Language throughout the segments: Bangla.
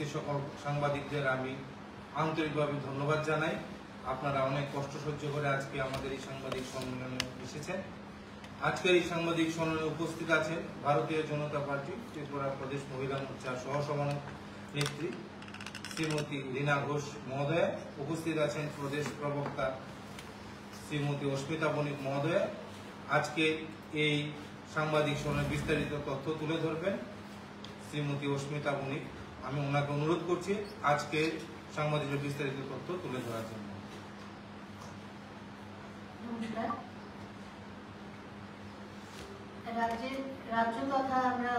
উপস্থিত সকল সাংবাদিকদের আমি আন্তরিকভাবে ধন্যবাদ জানাই। আপনারা অনেক কষ্ট সহ্য করে আজকে আমাদের এই সাংবাদিক সম্মেলনে এসেছেন। আজকের এই সাংবাদিক সম্মেলনে উপস্থিত আছেন ভারতীয় জনতা পার্টি ত্রিপুরা প্রদেশ মহিলা মোর্চার সহসভানেত্রী শ্রীমতী রীনা ঘোষ মহোদয়া, উপস্থিত আছেন প্রদেশ প্রবক্তা শ্রীমতী অস্মিতা বণিক মহোদয়া। আজকে এই সাংবাদিক সম্মেলনে বিস্তারিত তথ্য তুলে ধরবেন শ্রীমতী অস্মিতা বণিক। আমি ওনাকে অনুরোধ করছি আজকে সাংবাদিকের বিস্তারিত তথ্য তুলে ধরার জন্য। নমস্কার। রাজ্য তথা আমরা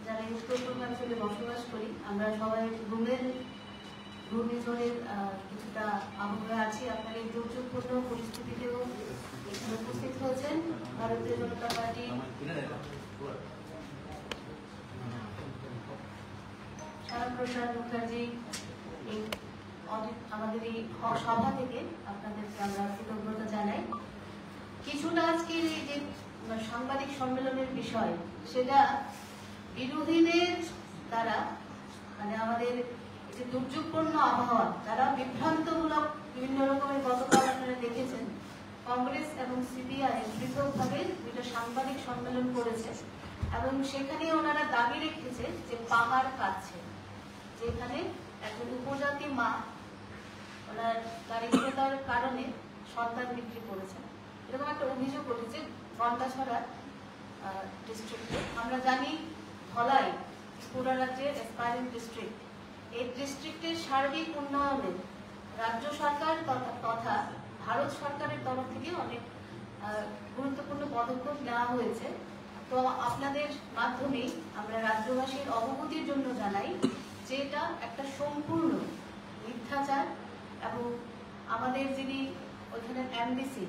যারা উত্তর পূর্বাঞ্চলে বসবাস করি, আমরা সবাই ঘূর্ণিঝড়ের কিছুটা আবহাওয়া আছি। আপনারা এই দুর্যোগপূর্ণ পরিস্থিতিতেও এখানে উপস্থিত হয়েছেন। ভারতীয় জনতা পার্টি শ্যামাপ্রসাদ মুখার্জি আমাদের এই সভা থেকে আপনাদেরকে আমরা কৃতজ্ঞতা জানাই। কিছুটা আজকের এই যে সাংবাদিক সম্মেলনের বিষয়, সেটা বিরোধীদের দ্বারা মানে আমাদের যে দুর্যোগপূর্ণ আবহাওয়া, তারা বিভ্রান্তমূলক বিভিন্ন রকমের গতকাল আপনারা দেখেছেন কংগ্রেস এবং সিপিআই পৃথকভাবে দুইটা সাংবাদিক সম্মেলন করেছে এবং সেখানে ওনারা দাবি রেখেছে যে পাহাড় কাটছে, যেখানে একজন উপজাতি মা ওনার দারিদ্রতার কারণে সন্তান বিক্রি করেছেন, এরকম একটা অভিযোগ উঠেছে গন্ডাছড়া ডিস্ট্রিক্টে। আমরা জানি ধলাই পুরা রাজ্যের অ্যাসপায়ারিং ডিস্ট্রিক্ট। এই ডিস্ট্রিক্টের সার্বিক উন্নয়নে রাজ্য সরকার তথা ভারত সরকারের তরফ থেকে অনেক গুরুত্বপূর্ণ পদক্ষেপ নেওয়া হয়েছে। তো আপনাদের মাধ্যমে আমরা রাজ্যবাসীর অবগতির জন্য জানাই যে এটা একটা সম্পূর্ণ মিথ্যাচার এবং আমাদের যিনি ওইখানে এমডিসি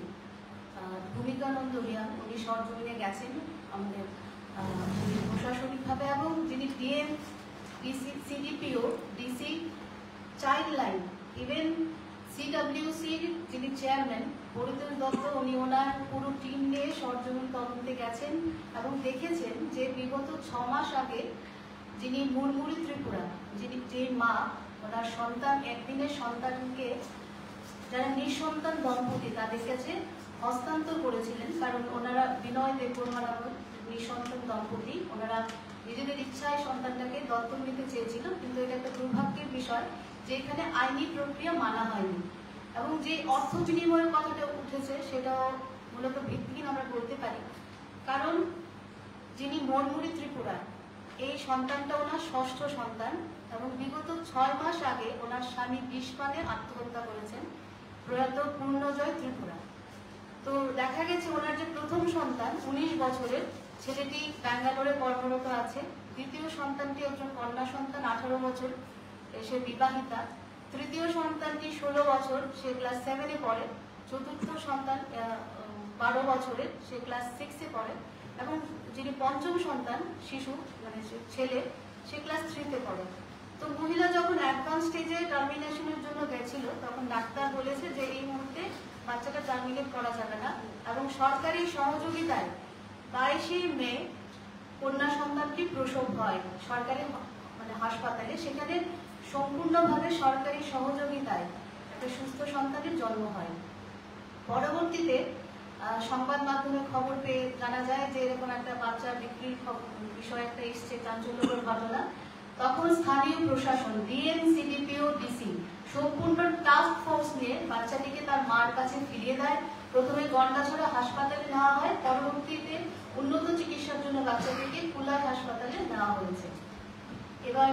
ভূমিকানন্দ রিয়ান, উনি সরজমিনে গেছেন আমাদের প্রশাসনিকভাবে, এবং যিনি DM CDPO DC child line even সিডব্লিউসির যিনি চেয়ারম্যান পরিতোষ দত্ত, উনি ওনার পুরো টিম নিয়ে সরজমিন তদন্তে গেছেন এবং দেখেছেন যে বিগত 6 মাস আগে যিনি মুরমুরি ত্রিপুরা, যে মা ওনার সন্তান একদিনের সন্তানকে যারা নিঃসন্তান দম্পতি তাদের কাছে হস্তান্তর করেছিলেন, কারণ ওনারা বিনয় দেববর্মার নিঃসন্তান দম্পতি, ওনারা নিজেদের ইচ্ছায় সন্তানটাকে দত্তক নিতে চেয়েছিল, কিন্তু এটা একটা দুর্ভাগ্যের বিষয় যে এখানে আইনি প্রক্রিয়া মানা হয়নি। এবং যে অর্থ বিনিময়ের কথাটা উঠেছে সেটাও মূলত ভিত্তিহীন আমরা বলতে পারি, কারণ যিনি মুরমুরি ত্রিপুরা, এই সন্তানটা ওনার ষষ্ঠ সন্তান এবং বিগত 6 মাস আগে ওনার স্বামী বিষপানে আত্মহত্যা করেছেন প্রয়াত পূর্ণজয় ত্রিপুরা। তো দেখা গেছে ওনার যে প্রথম সন্তান 19 বছরের ছেলেটি ব্যাঙ্গালোরে কর্মরত আছে, দ্বিতীয় সন্তানটি একজন কন্যা সন্তান 18 বছর, সে বিবাহিতা, তৃতীয় সন্তানটি 16 বছর, সে ক্লাস 7-এ পড়ে, চতুর্থ সন্তান 12 বছরের, সে ক্লাস 6-এ পড়ে, এবং যিনি পঞ্চম সন্তান শিশু মানে ছেলে, সে ক্লাস 3-তে পড়ে। তো মহিলা যখন অ্যাডভান্স স্টেজে টার্মিনেশনের জন্য গেছিল, তখন ডাক্তার বলেছে যে এই মুহূর্তে বাচ্চাটা টার্মিনেট করা যাবে না, এবং সরকারি সহযোগিতায় 22শে মে কন্যা সন্তানটি প্রসব হয় সরকারি মানে হাসপাতালে। সেখানে সম্পূর্ণভাবে সরকারি সহযোগিতায় একটা সুস্থ সন্তানের জন্ম হয়। পরবর্তীতে সংবাদ মাধ্যমে খবর পেয়ে জানা যায় যে এরকম একটা বাচ্চা বিক্রির বিষয় একটা এসছে, চাঞ্চল্যকর ঘটনা। তখন স্থানীয় প্রশাসন ডিএম সিডিপিও ডিসি সম্পূর্ণ টাস্ক ফোর্স নিয়ে বাচ্চাটিকে তার মার কাছে ফিরিয়ে দেয়। প্রথমে গন্ডাছড়া হাসপাতালে নেওয়া হয়, পরবর্তীতে উন্নত চিকিৎসার জন্য বাচ্চাটিকে কুলাই হাসপাতালে নেওয়া হয়েছে। এবার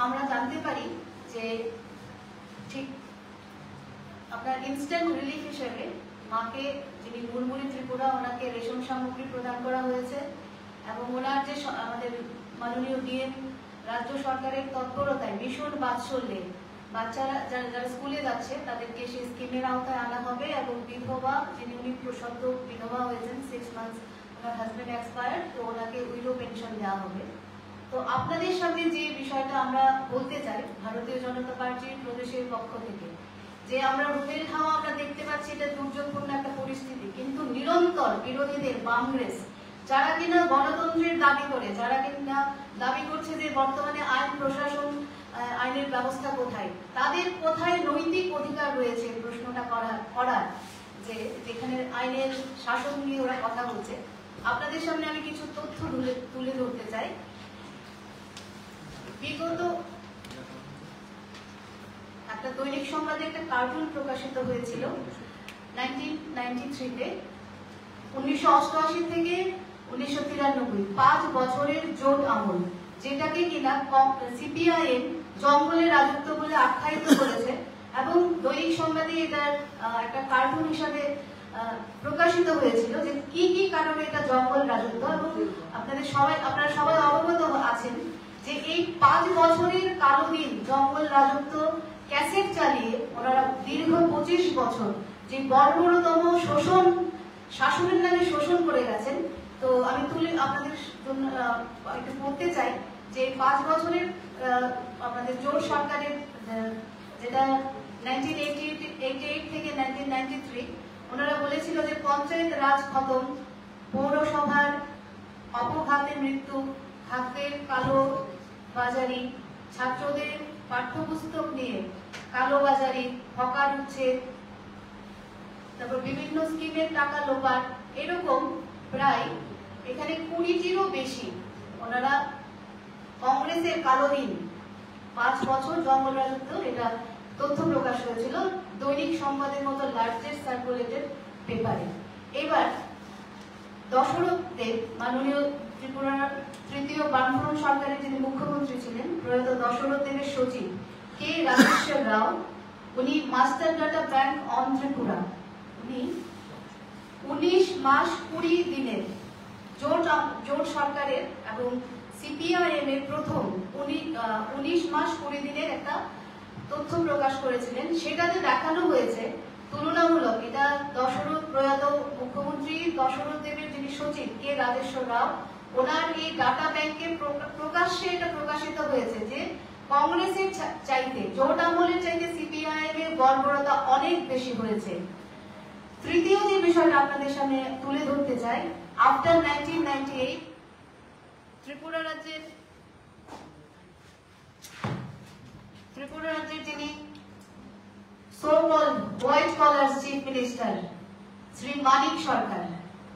আমরা জানতে পারি যে ঠিক আপনার ইনস্ট্যান্ট রিলিফ হিসেবে মাকে, যিনি মুরমুরি ত্রিপুরা, ওনাকে রেশন সামগ্রী প্রদান করা হয়েছে এবং ওনার যে আমাদের মাননীয় ডিএম রাজ্য সরকারের তৎপরতায় মিশন বাৎসল্যে বাচ্চারা যারা স্কুলে যাচ্ছে তাদেরকে সেই স্কিমের আওতায় আনা হবে, এবং বিধবা, যিনি উনি সদ্য বিধবা হয়েছেন, 6 মান্থস ওনার হাজব্যান্ড এক্সপায়ার্ড, তো ওনাকে উইডো পেনশন দেওয়া হবে। তো আপনাদের সামনে যে বিষয়টা আমরা বলতে চাই ভারতীয় জনতা পার্টির প্রদেশের পক্ষ থেকে, যে আমরা রুমের হাওয়া আমরা দেখতে পাচ্ছি এটা দুর্যোগপূর্ণ একটা পরিস্থিতি, কিন্তু নিরন্তর বিরোধীদের বামরেস যারা কিনা গণতন্ত্রের দাবি করে, যারা কিনা দাবি করছে যে বর্তমানে আইন আইনের ব্যবস্থা কোথায়, তাদের কোথায় নৈতিক অধিকার রয়েছে প্রশ্নটা করার, যে যেখানে আইনের শাসন নিয়ে ওরা কথা বলছে। আপনাদের সামনে আমি কিছু তথ্য তুলে ধরতে চাই। বিগত একটা দৈনিক সংবাদে একটা কার্টুন প্রকাশিত হয়েছিল 1993-তে, 1988 থেকে 1993, 5 বছরের জোট আমল, যেটাকে কিনা সিপিআইএম জঙ্গলের রাজত্ব বলে আখ্যায়িত করেছে এবং দৈনিক সংবাদে এটার একটা কার্টুন হিসাবে প্রকাশিত হয়েছিল যে কি কি কারণে এটা জঙ্গল রাজত্ব। এবং আপনারা সবাই অবগত আছেন যে এই 5 বছরের কালো দিন জঙ্গল রাজত্ব ক্যাসেট চালিয়ে ওনারা দীর্ঘ 25 বছর যে বর্বরতম শাসনের নামে শোষণ করে গেছেন। তো আমি আপনাদের জন্য একটু পড়তে চাই যে 5 বছরের আমাদের জোট সরকারের, যেটা 1988 থেকে 1993, ওনারা বলেছিল যে পঞ্চায়েত রাজ খতম, পৌরসভার অপঘাতে মৃত্যু, খাদ্যের কালো বাজারি, ছাত্রদের পাঠ্যপুস্তক নিয়ে কালো বাজারি, হকার উচ্ছেদ, তারপর বিভিন্ন স্কিমের টাকা লোপাট, এরকম প্রায় এখানে 20টিরও বেশি ওনারা কংগ্রেসের কালো দিন 5 বছর জঙ্গল রাজত্ব, এটা তথ্য প্রকাশ হয়েছিল দৈনিক সংবাদের মতো লার্জেস্ট সার্কুলেটেড পেপারে। এবার দশরথ দেব, মাননীয় ত্রিপুরার তৃতীয় বামফ্রন্ট সরকারের যিনি মুখ্যমন্ত্রী ছিলেন, প্রয়াত দশরথ দেবের সচিব কে রাজেশ্বর রাও, উনি master data bank on Tripura, উনি 19 মাস 20 দিনের জোট সরকারের এবং সিপিআইএম এর প্রথম 19 মাস 20 দিনের একটা তথ্য প্রকাশ করেছিলেন। সেটাতে দেখানো হয়েছে তুলনামূলক, এটা প্রয়াত মুখ্যমন্ত্রী দশরথ দেবের যিনি সচিব কে রাজেশ্বর রাও, ওনার এই ডাটা ব্যাংকে প্রকাশ্যে এটা প্রকাশিত হয়েছে যে কংগ্রেসের চাইতে, জোট আমলের চাইতে সিপিআইএম এর বর্বরতা অনেক বেশি হয়েছে। তৃতীয় যে বিষয়টা আপনাদের সামনে তুলে ধরতে চাই, আফটার 1998 ত্রিপুরা রাজ্যের যিনি so called white collar chief minister Shri Manik Sarkar,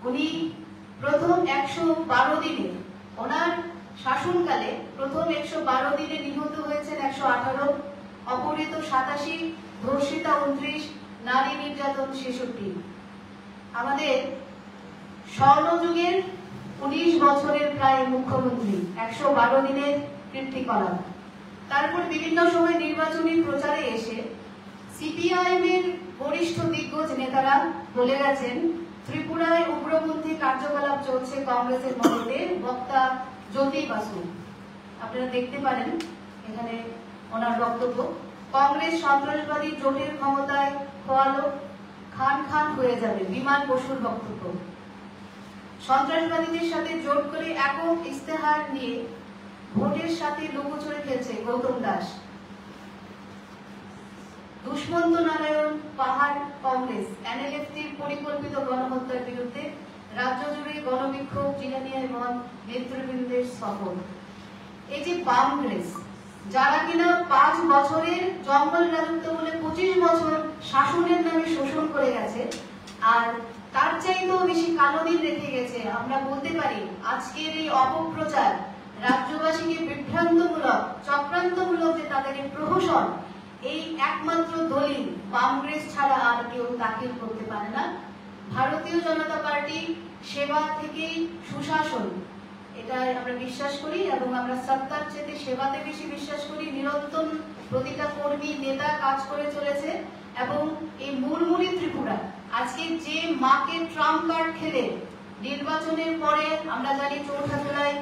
উনি প্রথম 112 দিনে, ওনার শাসনকালে প্রথম 112 দিনে নিহত হয়েছেন 118, অপহৃত 87, ধর্ষিতা 29, নারী নির্যাতন 66। আমাদের স্বর্ণযুগের 19 বছরের প্রায় মুখ্যমন্ত্রী, 112 দিনের কীর্তিকলাপ। তারপর বিভিন্ন সময় নির্বাচনী প্রচারে এসে সিপিআইএম এর বরিষ্ঠ দিগ্গজ নেতারা বলে গেছেন ত্রিপুরায় উগ্রপন্থী কার্যকলাপ চলছে কংগ্রেসের মদতে। বক্তা জ্যোতি বাসু, আপনারা দেখতে পারেন এখানে ওনার বক্তব্য, কংগ্রেস সন্ত্রাসবাদী জোটের ক্ষমতায় খোয়ালো খান খান হয়ে যাবে, বিমান বসুর বক্তব্য। সন্ত্রাসবাদীদের সাথে জোট করে একক ইস্তেহার নিয়ে ভোটের সাথে লুকোচুরি খেলছে গৌতম দাস। দুষ্মন্ত নারায়ণ পাহাড় কংগ্রেস এনএলএফটির পরিকল্পিত গণহত্যার বিরুদ্ধে রাজ্য জুড়ে গণবিক্ষোভ, জিলানিয়া এবং নেতৃবৃন্দের সফর। এই যে কংগ্রেস, যারা কিনা 5 বছরের জঙ্গল রাজত্ব বলে 25 বছর শাসনের নামে শোষণ করে গেছে, আর তার চাইতেও বেশি কালো দিন রেখে গেছে, আমরা বলতে পারি আজকের এই অপপ্রচার রাজ্যবাসীকে বিভ্রান্তমূলক, চক্রান্তমূলক যে তাদের প্রহসন, এই একমাত্র দলিল কংগ্রেস ছাড়া আর কেউ দাখিল করতে পারে না। ভারতীয় জনতা পার্টি সেবা থেকেই সুশাসন, এটা আমরা বিশ্বাস করি এবং আমরা সত্তার চেয়ে সেবাতে বেশি বিশ্বাস করি। নিরন্তর প্রতিটা কর্মী নেতা কাজ করে চলেছে এবং এই মুড়মুড়ি ত্রিপুরা আজকে যে মাকে ট্রাম্প কার্ড খেলে নির্বাচনের পরে, আমরা জানি 4 জুলাই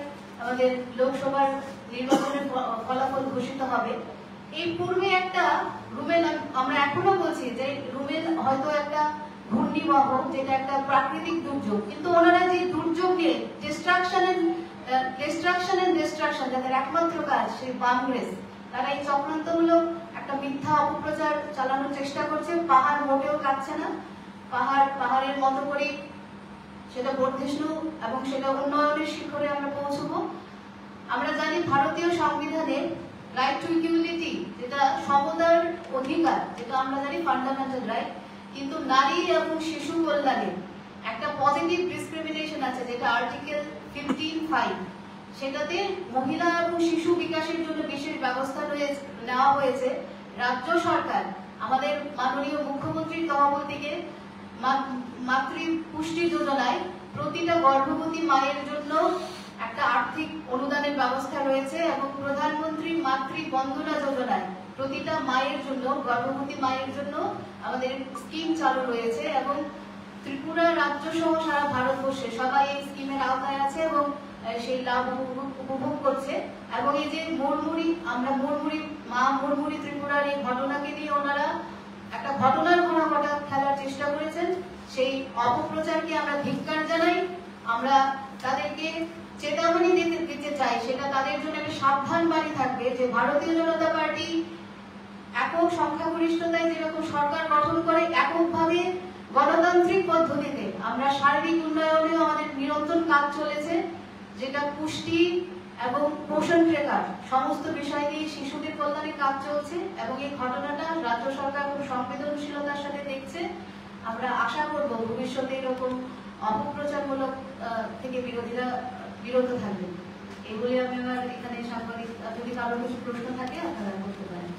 আমাদের লোকসভার নির্বাচনের ফলাফল ঘোষিত হবে, এই পূর্বে একটা রুমেল, আমরা এখনো বলছি যে রুমেল হয়তো একটা ঘূর্ণিবহ, যেটা একটা প্রাকৃতিক দুর্যোগ, কিন্তু ওনারা যে দুর্যোগ নিয়ে ডিস্ট্রাকশন এন্ড ডিস্ট্রাকশন যাদের একমাত্র কাজ, সেই কংগ্রেস, তারা এই চক্রান্তমূলক একটা মিথ্যা অপপ্রচার চালানোর চেষ্টা করছে। পাহাড় মোটেও কাটছে না, পাহাড়ের মতো করে সেটা বর্ধিষ্ণু এবং সেটা উন্নয়নের শিখরে আমরা পৌঁছবো। আমরা জানি ভারতীয় সংবিধানে রাইট টু ইকুয়ালিটি, যেটা সমতার অধিকার, যেটা আমরা জানি ফান্ডামেন্টাল রাইট, কিন্তু নারী এবং শিশু কল্যাণে একটা পজিটিভ ডিসক্রিমিনেশন আছে, যেটা আর্টিকেল 15(5), সেটাতে মহিলা এবং শিশু বিকাশের জন্য বিশেষ ব্যবস্থা নেওয়া হয়েছে। রাজ্য সরকার আমাদের মাননীয় মুখ্যমন্ত্রীর তহবিল থেকে মাতৃ পুষ্টি যোজনায় প্রতিটা গর্ভবতী মায়ের জন্য একটা আর্থিক অনুদানের ব্যবস্থা রয়েছে, এবং প্রধানমন্ত্রী মাতৃ বন্দনা যোজনায় প্রতিটা মায়ের জন্য, গর্ভবতী মায়ের জন্য আমাদের স্কিম চালু রয়েছে, এবং ত্রিপুরা রাজ্য সহ সারা ভারতবর্ষে সবাই এই স্কিমের আওতায় আছে এবং সেই লাভ উপভোগ করছে। এবং এই যে মুড়মুড়ি, আমরা মা মুড়মুড়ি ত্রিপুরার এই ঘটনাকে নিয়ে ওনারা একটা ঘটনার ঘটা খেলার চেষ্টা করেছেন, সেই অপপ্রচারকে আমরা ধিক্কার জানাই। আমরা তাদেরকে চেতাবনী দিতে চাই, সেটা তাদের জন্য একটা সাবধান বাণী থাকবে যে ভারতীয় জনতা পার্টি একক সংখ্যাগরিষ্ঠতায় যেরকম সরকার গঠন করে, এককভাবে গণতান্ত্রিক পদ্ধতিতে আমরা সার্বিক উন্নয়নেও আমাদের নিরন্তর কাজ চলেছে, যেটা পুষ্টি এবং পোষণ ট্রেকার সমস্ত বিষয় নিয়ে শিশুদের কল্যাণে কাজ চলছে। এবং এই ঘটনাটা রাজ্য সরকার খুব সংবেদনশীলতার সাথে দেখছে। আমরা আশা করব ভবিষ্যতে এরকম অপপ্রচারমূলক থেকে বিরোধীরা বিরত থাকবেন। এগুলি আমি এখানে সাংবাদিক, যদি কারোর কিছু প্রশ্ন থাকে আপনারা করতে পারেন।